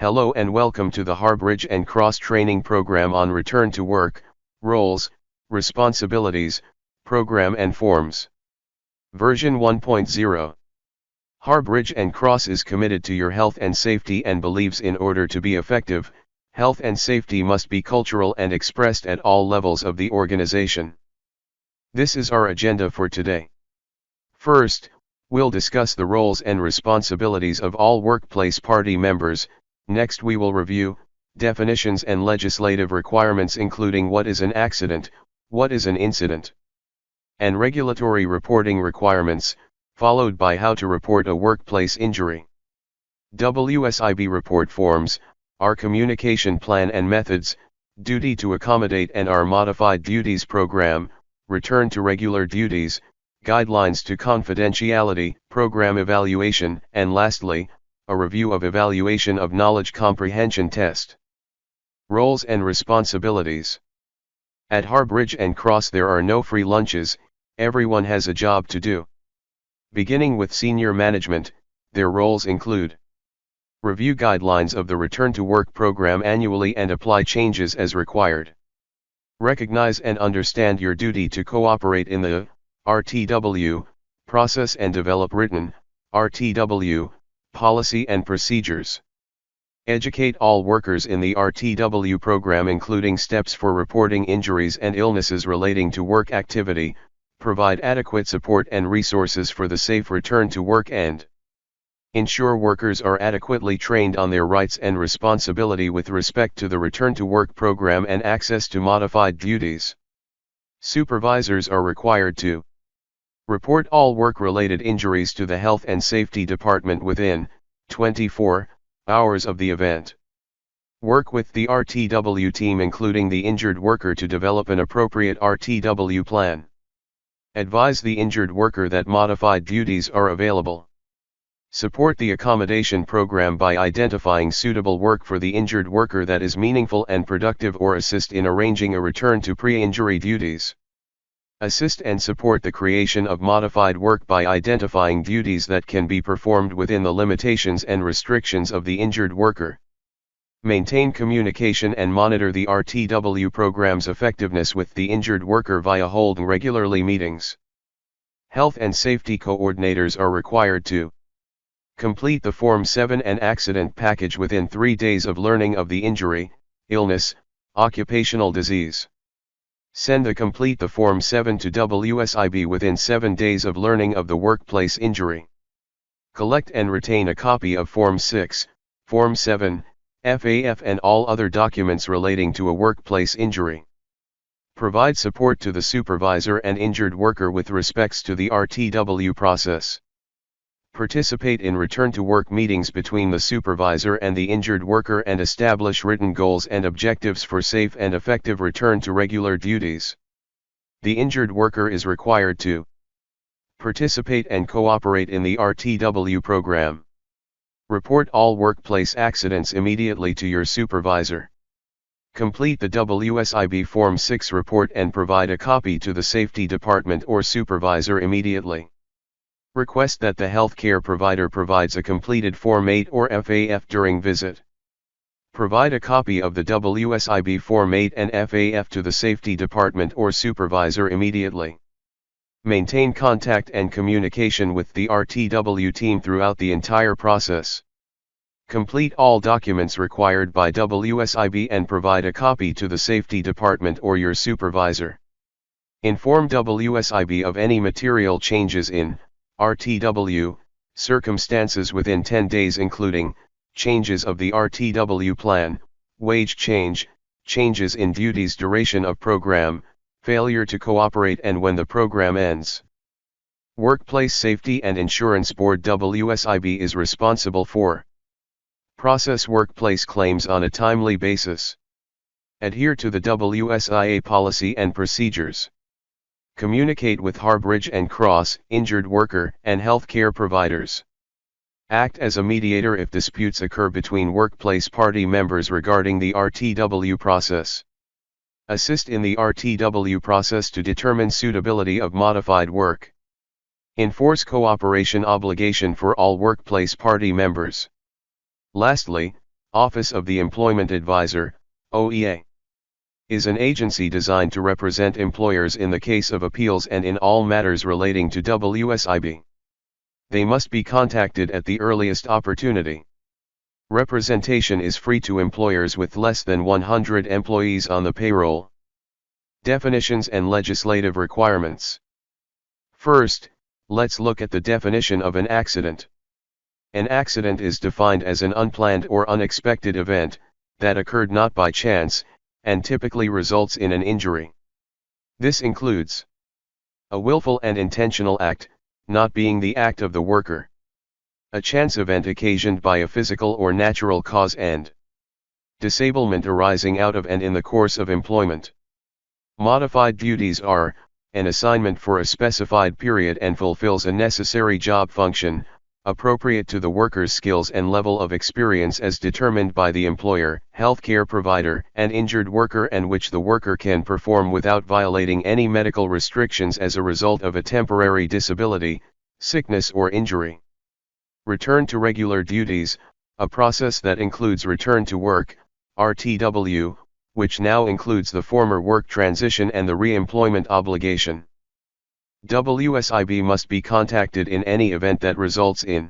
Hello and welcome to the Harbridge and Cross training program on return to work, roles, responsibilities, program and forms. Version 1.0. Harbridge and Cross is committed to your health and safety and believes in order to be effective, health and safety must be cultural and expressed at all levels of the organization. This is our agenda for today. First, we'll discuss the roles and responsibilities of all workplace party members. Next we will review definitions and legislative requirements including what is an accident, what is an incident, and regulatory reporting requirements, followed by how to report a workplace injury. WSIB report forms, our communication plan and methods, duty to accommodate and our modified duties program, return to regular duties, guidelines to confidentiality, program evaluation, and lastly, a review of evaluation of knowledge comprehension test. Roles and responsibilities. At Harbridge and Cross there are no free lunches, everyone has a job to do. Beginning with senior management, their roles include: review guidelines of the Return to Work program annually and apply changes as required. Recognize and understand your duty to cooperate in the RTW process and develop written RTW policy and procedures. Educate all workers in the RTW program including steps for reporting injuries and illnesses relating to work activity, provide adequate support and resources for the safe return to work and ensure workers are adequately trained on their rights and responsibility with respect to the Return to Work program and access to modified duties. Supervisors are required to report all work-related injuries to the Health and Safety Department within 24 hours of the event. Work with the RTW team including the injured worker to develop an appropriate RTW plan. Advise the injured worker that modified duties are available. Support the accommodation program by identifying suitable work for the injured worker that is meaningful and productive or assist in arranging a return to pre-injury duties. Assist and support the creation of modified work by identifying duties that can be performed within the limitations and restrictions of the injured worker. Maintain communication and monitor the RTW program's effectiveness with the injured worker via holding regularly meetings. Health and safety coordinators are required to complete the Form 7 and accident package within 3 days of learning of the injury, illness, occupational disease. Send the Form 7 to WSIB within 7 days of learning of the workplace injury. Collect and retain a copy of Form 6, Form 7, FAF and all other documents relating to a workplace injury. Provide support to the supervisor and injured worker with respects to the RTW process. Participate in return to work meetings between the supervisor and the injured worker and establish written goals and objectives for safe and effective return to regular duties. The injured worker is required to participate and cooperate in the RTW program. Report all workplace accidents immediately to your supervisor. Complete the WSIB Form 6 report and provide a copy to the safety department or supervisor immediately. Request that the healthcare provider provides a completed Form 8 or FAF during visit. Provide a copy of the WSIB Form 8 and FAF to the safety department or supervisor immediately. Maintain contact and communication with the RTW team throughout the entire process. Complete all documents required by WSIB and provide a copy to the safety department or your supervisor. Inform WSIB of any material changes in RTW circumstances within 10 days including changes of the RTW plan, wage change, changes in duties, duration of program, failure to cooperate and when the program ends. Workplace Safety and Insurance Board WSIB is responsible for process workplace claims on a timely basis. Adhere to the WSIA policy and procedures. Communicate with Harbridge and Cross, injured worker, and healthcare providers. Act as a mediator if disputes occur between workplace party members regarding the RTW process. Assist in the RTW process to determine suitability of modified work. Enforce cooperation obligation for all workplace party members. Lastly, Office of the Employment Advisor, OEA, is an agency designed to represent employers in the case of appeals and in all matters relating to WSIB. They must be contacted at the earliest opportunity. Representation is free to employers with less than 100 employees on the payroll. Definitions and legislative requirements. First, let's look at the definition of an accident. An accident is defined as an unplanned or unexpected event that occurred not by chance, and typically results in an injury. This includes a willful and intentional act, not being the act of the worker. A chance event occasioned by a physical or natural cause and disablement arising out of and in the course of employment. Modified duties are an assignment for a specified period and fulfills a necessary job function, appropriate to the worker's skills and level of experience as determined by the employer, healthcare provider, and injured worker, and which the worker can perform without violating any medical restrictions as a result of a temporary disability, sickness or injury. Return to regular duties, a process that includes return to work, RTW, which now includes the former work transition and the re-employment obligation. WSIB must be contacted in any event that results in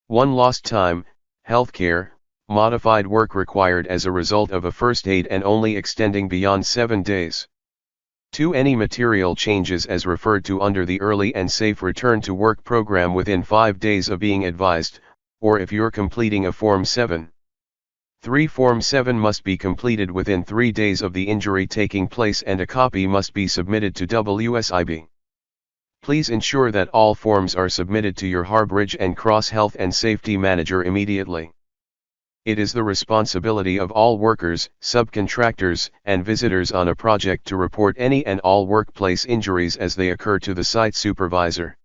1. Lost time, healthcare, modified work required as a result of a first aid and only extending beyond 7 days. 2. Any material changes as referred to under the Early and Safe Return to Work program within 5 days of being advised, or if you're completing a Form 7. 3. Form 7 must be completed within 3 days of the injury taking place and a copy must be submitted to WSIB. Please ensure that all forms are submitted to your Harbridge and Cross Health and Safety Manager immediately. It is the responsibility of all workers, subcontractors, and visitors on a project to report any and all workplace injuries as they occur to the site supervisor.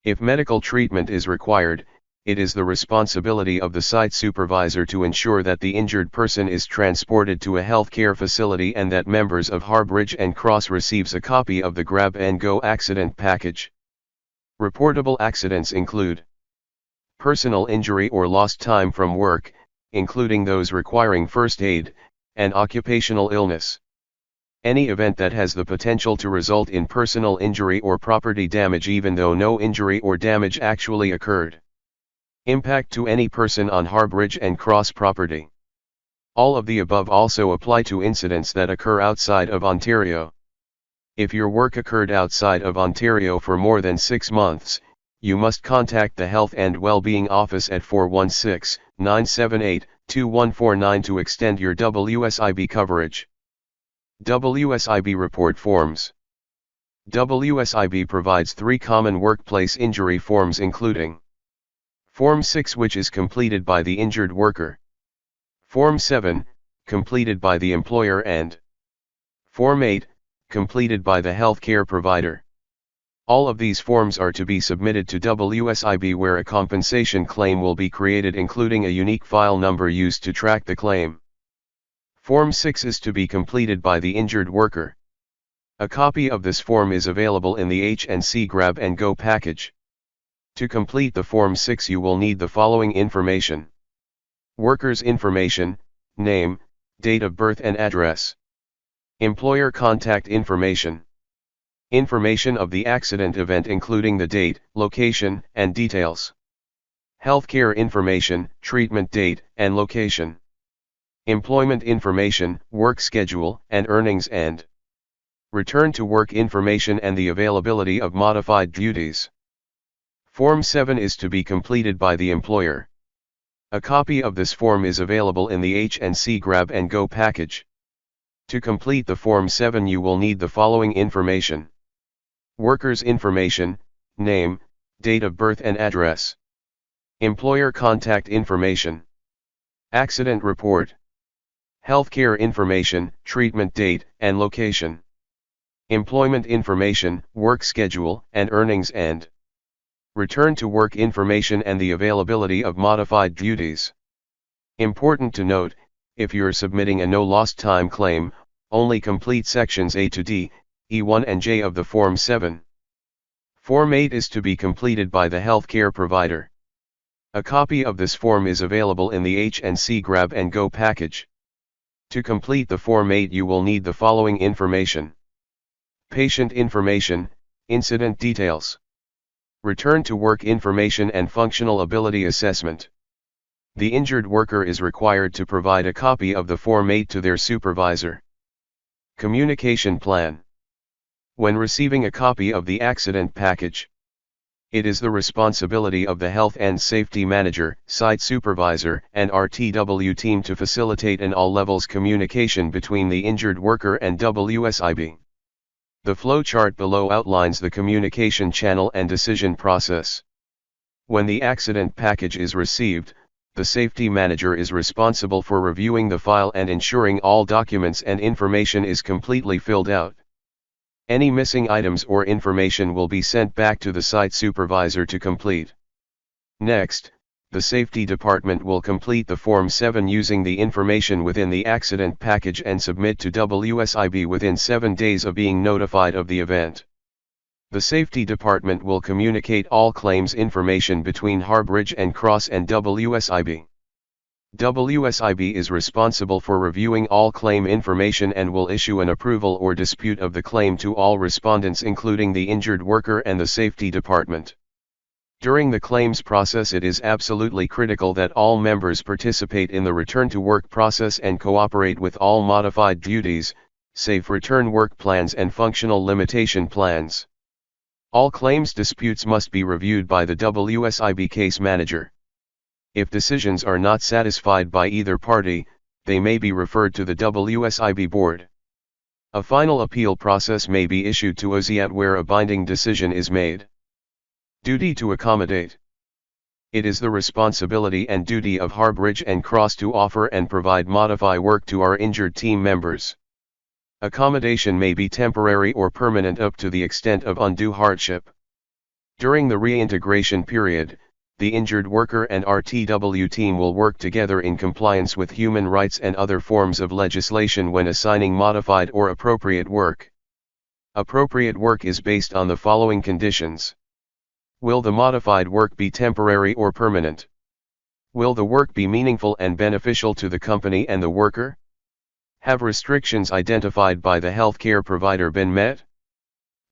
If medical treatment is required, it is the responsibility of the site supervisor to ensure that the injured person is transported to a healthcare facility and that members of Harbridge and Cross receives a copy of the Grab and Go accident package. Reportable accidents include personal injury or lost time from work, including those requiring first aid, and occupational illness. Any event that has the potential to result in personal injury or property damage even though no injury or damage actually occurred. Impact to any person on Harbridge and Cross property. All of the above also apply to incidents that occur outside of Ontario. If your work occurred outside of Ontario for more than 6 months, you must contact the Health and Wellbeing Office at 416-978-2149 to extend your WSIB coverage. WSIB Report Forms. WSIB provides 3 common workplace injury forms including Form 6, which is completed by the injured worker. Form 7, completed by the employer, and Form 8, completed by the healthcare provider. All of these forms are to be submitted to WSIB where a compensation claim will be created including a unique file number used to track the claim. Form 6 is to be completed by the injured worker. A copy of this form is available in the H&C Grab and Go package. To complete the Form 6 you will need the following information: worker's information, name, date of birth and address. Employer contact information. Information of the accident event including the date, location, and details. Healthcare information, treatment date, and location. Employment information, work schedule, and earnings, and return to work information and the availability of modified duties. Form 7 is to be completed by the employer. A copy of this form is available in the H&C Grab and Go package. To complete the Form 7 you will need the following information: worker's information, name, date of birth and address. Employer contact information. Accident report. Healthcare information, treatment date, and location. Employment information, work schedule, and earnings, and return to work information and the availability of modified duties. Important to note, if you're submitting a no lost time claim, only complete sections A to D, E1 and J of the Form 7. Form 8 is to be completed by the healthcare provider. A copy of this form is available in the H&C Grab and Go package. To complete the Form 8 you will need the following information: patient information, incident details, return to work information and functional ability assessment. The injured worker is required to provide a copy of the Form 8 to their supervisor. Communication plan. When receiving a copy of the accident package, it is the responsibility of the health and safety manager, site supervisor, and RTW team to facilitate an all-levels communication between the injured worker and WSIB. The flowchart below outlines the communication channel and decision process. When the accident package is received, the safety manager is responsible for reviewing the file and ensuring all documents and information is completely filled out. Any missing items or information will be sent back to the site supervisor to complete. Next, the safety department will complete the Form 7 using the information within the accident package and submit to WSIB within 7 days of being notified of the event. The safety department will communicate all claims information between Harbridge and Cross and WSIB. WSIB is responsible for reviewing all claim information and will issue an approval or dispute of the claim to all respondents including the injured worker and the safety department. During the claims process it is absolutely critical that all members participate in the return to work process and cooperate with all modified duties, safe return work plans and functional limitation plans. All claims disputes must be reviewed by the WSIB case manager. If decisions are not satisfied by either party, they may be referred to the WSIB board. A final appeal process may be issued to OSIAT where a binding decision is made. Duty to accommodate. It is the responsibility and duty of Harbridge and Cross to offer and provide modify work to our injured team members. Accommodation may be temporary or permanent up to the extent of undue hardship. During the reintegration period, the injured worker and RTW team will work together in compliance with human rights and other forms of legislation when assigning modified or appropriate work. Appropriate work is based on the following conditions. Will the modified work be temporary or permanent? Will the work be meaningful and beneficial to the company and the worker? Have restrictions identified by the healthcare provider been met?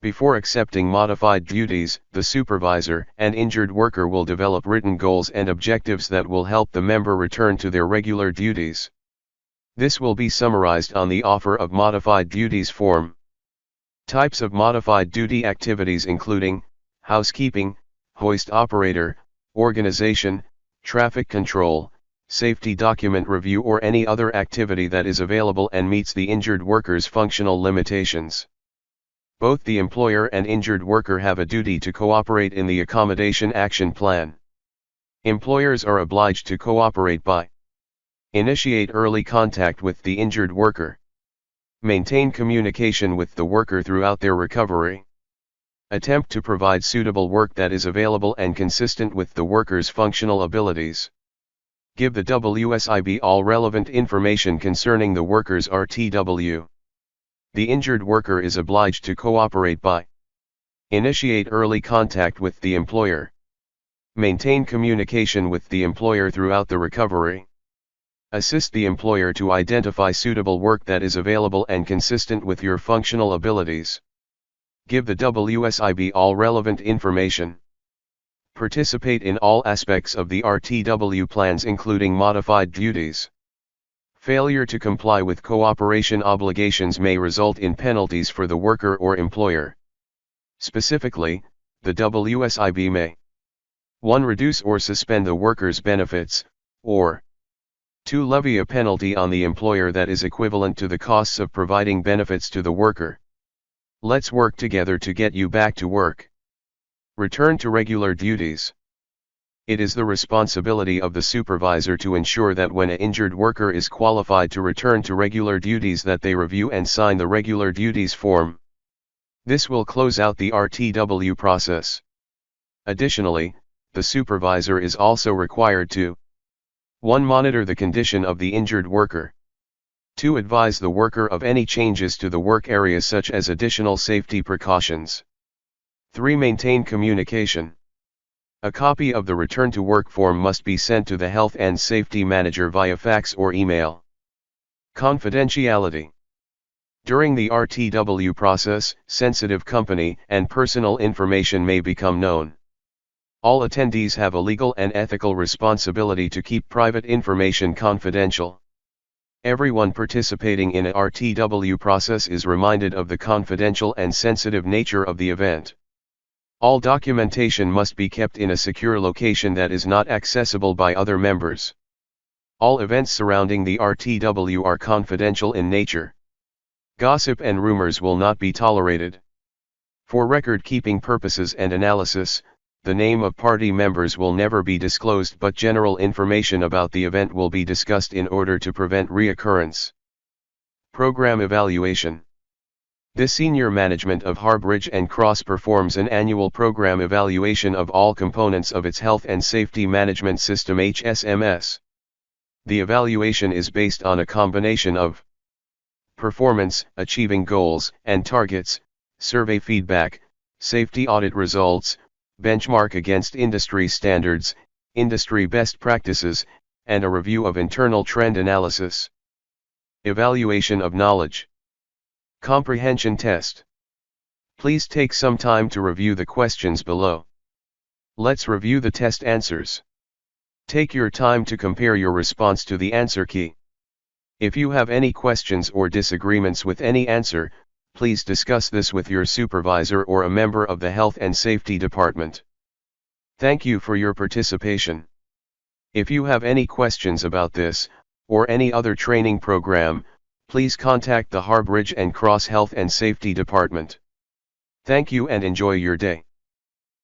Before accepting modified duties, the supervisor and injured worker will develop written goals and objectives that will help the member return to their regular duties. This will be summarized on the offer of modified duties form. Types of modified duty activities including housekeeping, hoist operator, organization, traffic control, safety document review or any other activity that is available and meets the injured worker's functional limitations. Both the employer and injured worker have a duty to cooperate in the accommodation action plan. Employers are obliged to cooperate by initiate early contact with the injured worker, maintain communication with the worker throughout their recovery, attempt to provide suitable work that is available and consistent with the worker's functional abilities, give the WSIB all relevant information concerning the worker's RTW. The injured worker is obliged to cooperate by initiate early contact with the employer, maintain communication with the employer throughout the recovery, assist the employer to identify suitable work that is available and consistent with your functional abilities, give the WSIB all relevant information, participate in all aspects of the RTW plans including modified duties. Failure to comply with cooperation obligations may result in penalties for the worker or employer. Specifically, the WSIB may 1. Reduce or suspend the worker's benefits, or 2. Levy a penalty on the employer that is equivalent to the costs of providing benefits to the worker. Let's work together to get you back to work. Return to regular duties. It is the responsibility of the supervisor to ensure that when an injured worker is qualified to return to regular duties that they review and sign the regular duties form. This will close out the RTW process. Additionally, the supervisor is also required to 1. Monitor the condition of the injured worker. 2. Advise the worker of any changes to the work area such as additional safety precautions. 3. Maintain communication. A copy of the Return to Work form must be sent to the Health and Safety Manager via fax or email. Confidentiality. During the RTW process, sensitive company and personal information may become known. All attendees have a legal and ethical responsibility to keep private information confidential. Everyone participating in a RTW process is reminded of the confidential and sensitive nature of the event. All documentation must be kept in a secure location that is not accessible by other members. All events surrounding the RTW are confidential in nature. Gossip and rumors will not be tolerated. For record-keeping purposes and analysis, the name of party members will never be disclosed, but general information about the event will be discussed in order to prevent reoccurrence. Program evaluation. The senior management of Harbridge and Cross performs an annual program evaluation of all components of its health and safety management system HSMS. The evaluation is based on a combination of performance, achieving goals and targets, survey feedback, safety audit results, benchmark against industry standards, industry best practices, and a review of internal trend analysis. Evaluation of knowledge. Comprehension test. Please take some time to review the questions below. Let's review the test answers. Take your time to compare your response to the answer key. If you have any questions or disagreements with any answer, please discuss this with your supervisor or a member of the Health and Safety Department. Thank you for your participation. If you have any questions about this, or any other training program, please contact the Harbridge and Cross Health and Safety Department. Thank you and enjoy your day.